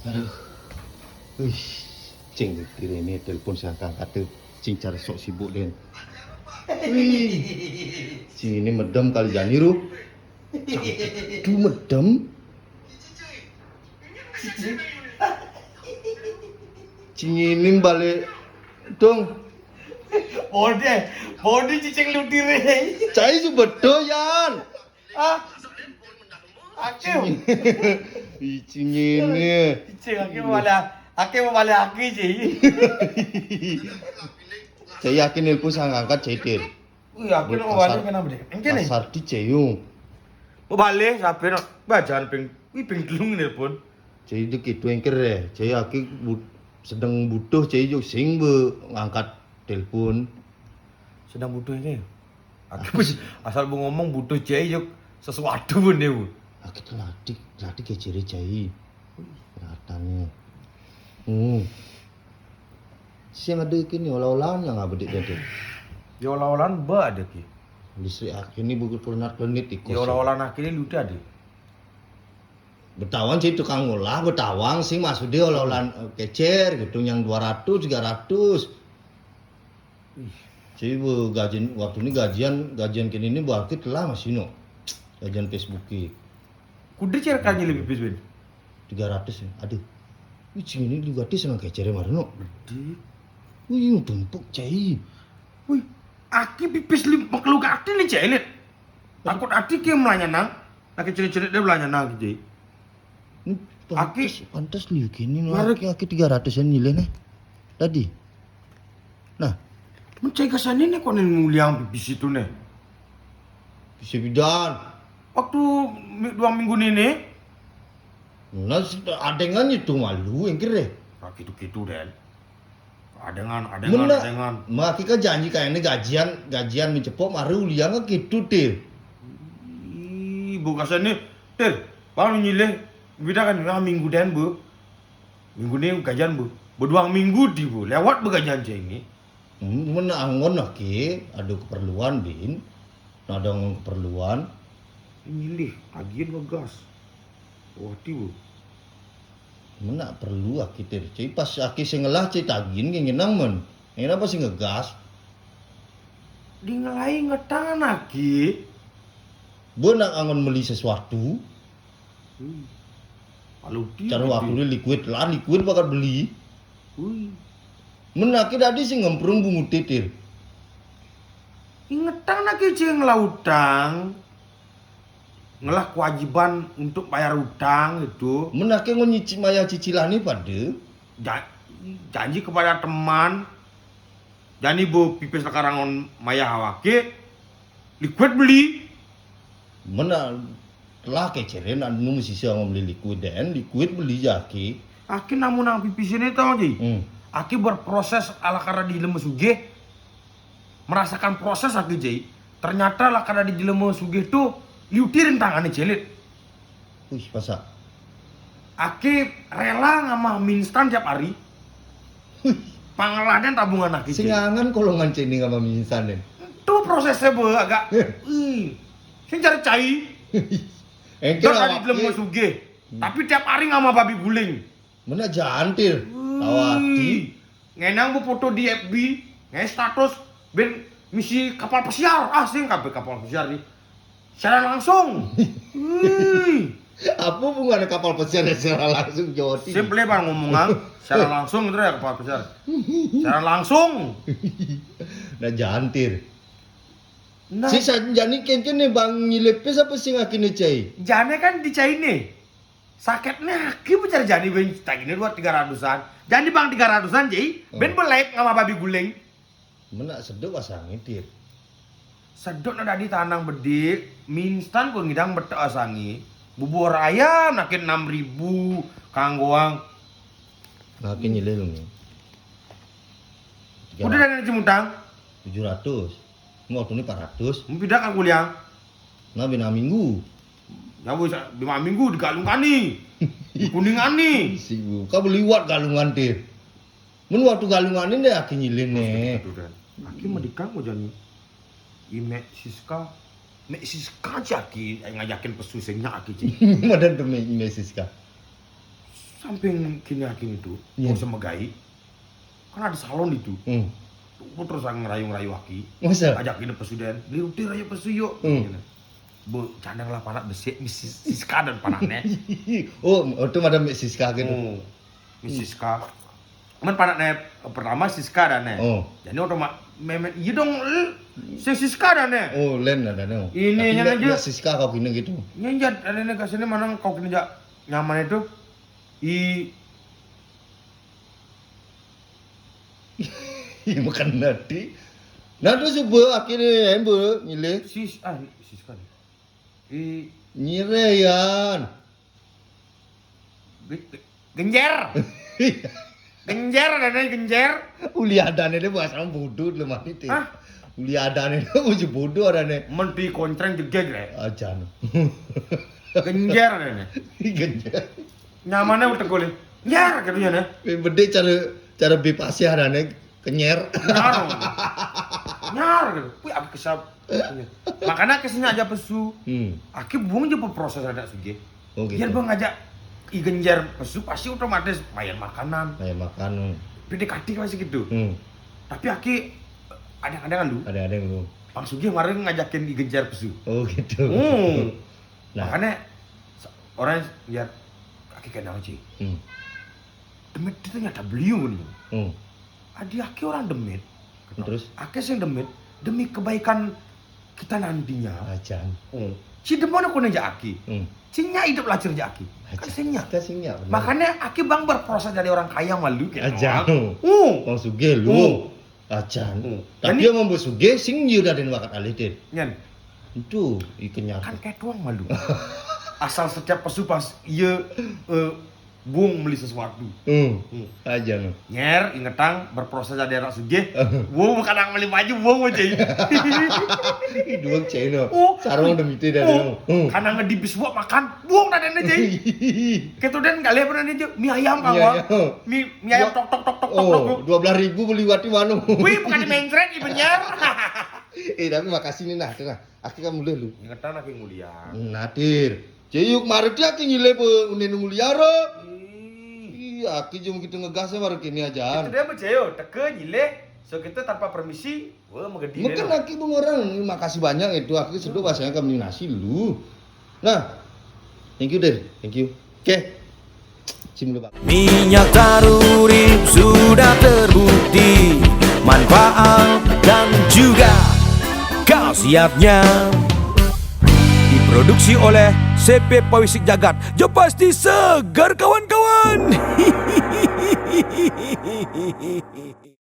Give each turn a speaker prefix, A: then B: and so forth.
A: Aduh. Wih, cing kira ini telepon saya angkat tuh. Cing cari sok sibuk den. Wih, cing ini medem kali jani ru. Tuh medem. Cing ini balik dong.
B: Bode cicing lutir.
A: Cai su bedo yan.
B: Ah. Aku.
A: Ih, cing ini.
B: Cicing aku malah aki sih.
A: Saya yakin nelpon saya angkat cai dir.
B: Wih, aku nak balik kenapa deh? Engke nih.
A: Pasar di ceyung.
B: Mau balik sampai nak bajan ping telung ni pun.
A: Cai itu gitu yang kere. Cai aki sedang butuh cai jo sing be ngangkat telepon.
B: Sedang butuh ini. Aku asal bu ngomong butuh cai juk sesuatu pun dia.
A: Aki tu latih ke ciri cai. Kelihatannya. Siang ada kini olah-olahan yang abedik jadi.
B: Ya olah-olahan ba ada ki.
A: Listrik aki ni buku klenet ikut.
B: Ya olah-olahan akhirnya luda ada.
A: Betawan sih tukang olah, betawang sih masuk dia olah-olahan kecer gitu yang 200 300. Jadi gajian waktu ini gajian kini ini berarti telah masih no. Gajian Facebook ki.
B: Kuda cerkannya lebih besar.
A: 300 ya. Aduh. Wih, cing ini juga dia senang kecer marno.
B: Gede.
A: Wih, tumpuk cai.
B: Wih, aki pipis limpak lu ati ni celit. Takut ati ke melanya nang. Nak celit-celit dia melanya nang gitu.
A: Ini pantas liu kini no. Aki 300-an nilai nih. Tadi. Nah,
B: Mencai kesannya nih konen mulia pipis itu nih.
A: bisa bidan.
B: Waktu 2 minggu ini.
A: Nah, adengan itu malu yang kira.
B: Gitu deh. Adengan.
A: Maki kan janji kayaknya gajian mencepok maru liang kan gitu deh.
B: Bu kesannya, baru nyileh. Beda kan minggu dan bu. Minggu ni gajian bu. Berdua minggu di bu. Lewat begajian cai ini.
A: Mana angon lagi, ada keperluan bin. Ada keperluan.
B: Nyileh, tagihan ngegas. Wah, bu.
A: Mana perlu aki ter. Cai pas aki sengelah cai tagin yang ngenang men. Yang apa sih ngegas?
B: Di ngelai ngetangan aki.
A: Bu nak angon beli sesuatu.
B: Kalau
A: Cara waktu ni liquid bakal beli. Menaki tadi sih ngemprung bungu titir.
B: Ingetang nak kecil ngelautang. Ngelah kewajiban untuk bayar utang itu.
A: Menaki ngonyicip maya cicilan ni pada.
B: Janji kepada teman. Jadi bu pipis sekarang maya hawake. Liquid beli.
A: Mana telah keceren anu mesti saya beli liquid beli jaki.
B: Aki namun nang pipis ini tahu ji. Aki berproses ala karena di lemes sugih. Merasakan proses aki ji. Ternyata lah karena di lemes sugih tu liutirin tangannya jelit.
A: Wih, masa?
B: Aki rela ngama mie instan tiap hari. Pangeladan tabungan aki ji.
A: Singangan kolongan cening sama minsan den.
B: Itu prosesnya bu agak. Sing cari cai.
A: Engkel
B: Tadi di lemes sugih. Tapi tiap hari ngama babi guling.
A: Mana jantir? Tawati.
B: Ngenang bu foto di FB, nge status ben misi kapal pesiar, asing kabeh kapal pesiar nih. Secara langsung.
A: Apa hubungannya kapal pesiar secara langsung Jawa Timur?
B: Simple bang ngomongan, secara langsung itu ya kapal pesiar. Secara langsung.
A: Nah jantir.
B: Nah,
A: Si jani kene bang nyilepes apa sih ngakini cai?
B: jane kan di China. Sakitnya aki bicara jani ben tagine 300-an. Jadi bang 300-an jadi ben belek sama babi guling.
A: Mana sedek asangi tir.
B: Sedot ada di tanang bedik, mie instan pun ngidang betek asangi. Bubur ayam nakin 6.000 kanggoang.
A: Ngakin nyile lu nih.
B: Udah dengan cimutang.
A: 700. Waktu ini 400.
B: Mau pindah kan kuliah.
A: Nah bina minggu.
B: Ya bu, 5 minggu digalungkan nih. Kuningan nih.
A: Si bu, kau liwat galungan tir. Mun waktu galungan ini deh aki nyilin nih.
B: Aki medikang mau jadi. Ime Siska. Mek Siska aja aki ngajakin pesusengnya aki cik.
A: Madan demi Siska.
B: samping kini hakim itu,
A: Iya.
B: mau semegai, kan ada salon itu. Tuh terus ngerayu-ngerayu aki.
A: Masa?
B: Ajak ini presiden, liutir aja pesu yuk. Bu, candang lah panak besik, Miss Siska dan panaknya.
A: Oh, itu madam Siska gitu.
B: Miss Siska. Cuman panaknya pertama Siska dan jadi otomatis memet, iya dong, si Siska dan
A: Oh, lain ada nih.
B: Ini yang aja.
A: Siska kau gini gitu.
B: Nyanjat ada nih kasihnya mana kau kini jak nyaman itu.
A: Iya makan nadi. Nado coba akhirnya embo nyile.
B: Siska nih.
A: Nyireyan.
B: Genjer. Genjer ada nih genjer.
A: Uli adane dia bahasa bodoh lemah itu.
B: Hah?
A: Uli adane dia masih bodoh adane.
B: Menti kontreng jegeg deh.
A: Ajan.
B: Genjer ada nih.
A: Genjer.
B: Nyamannya udah golek. Nyer katanya nih.
A: Bede cara bebasnya adane kenyer.
B: Nyar gitu. Wih, aku kesap. Makanya kesini aja pesu. Aki buang aja proses ada suge.
A: Oh gitu.
B: Biar bang ngajak genjer pesu pasti otomatis mayan makanan.
A: Kayak makan.
B: PDKT masih gitu. Tapi aki ada lu.
A: Ada yang lu.
B: Bang Sugi kemarin ngajakin genjer pesu.
A: Oh gitu. Nah.
B: Makanya orang lihat aki kenal sih. Demit itu ternyata beliau nih. Adi aki orang demit.
A: Terus?
B: Aki yang demit demi kebaikan kita nantinya.
A: Ajan.
B: Si demono kena aki. Cinya hidup lacur aki. Kan sinya.
A: Kasihnya.
B: Makanya aki bang berproses dari orang kaya malu gitu.
A: Ajan. Bang Suge lu. Ajan. Tapi dia mau Suge sing nyudah den wakat alitin.
B: Nyen.
A: Itu ikannya.
B: Kan kayak tuang malu. Asal setiap pesu pas iya buang beli sesuatu.
A: Ajan.
B: Nyer, ingetang berproses dari anak sugih. Wow, bukan yang beli baju, wow aja.
A: Dua cino. Sarung demi itu dari.
B: Karena ngedibis buat makan, buang dari aja. Gitu dan kali apa aja mie ayam kan, mie ayam tok tok tok tok tok.
A: 12.000 beli wati wanu.
B: Wih, bukan di mainstream, di penyer.
A: Tapi makasih nih nah. Aku kan mulai lu.
B: Ingetan aku mulia.
A: Nadir. Ceyuk mari dia ki nyile pe unen mulia ro. Iya, aki cuma kita ngegasnya baru kini aja.
B: Itu dia berjaya, teke nyile. So kita tanpa permisi, wah megedi.
A: Mungkin aki tuh orang, makasih banyak itu aki sudah bahasanya kami nasi lu. Nah, thank you deh, thank you. Oke, sim dulu pak.
C: Minyak taruri sudah terbukti manfaat dan juga khasiatnya. Diproduksi oleh CP Pawisik Jagat. Ya pasti segar kawan-kawan.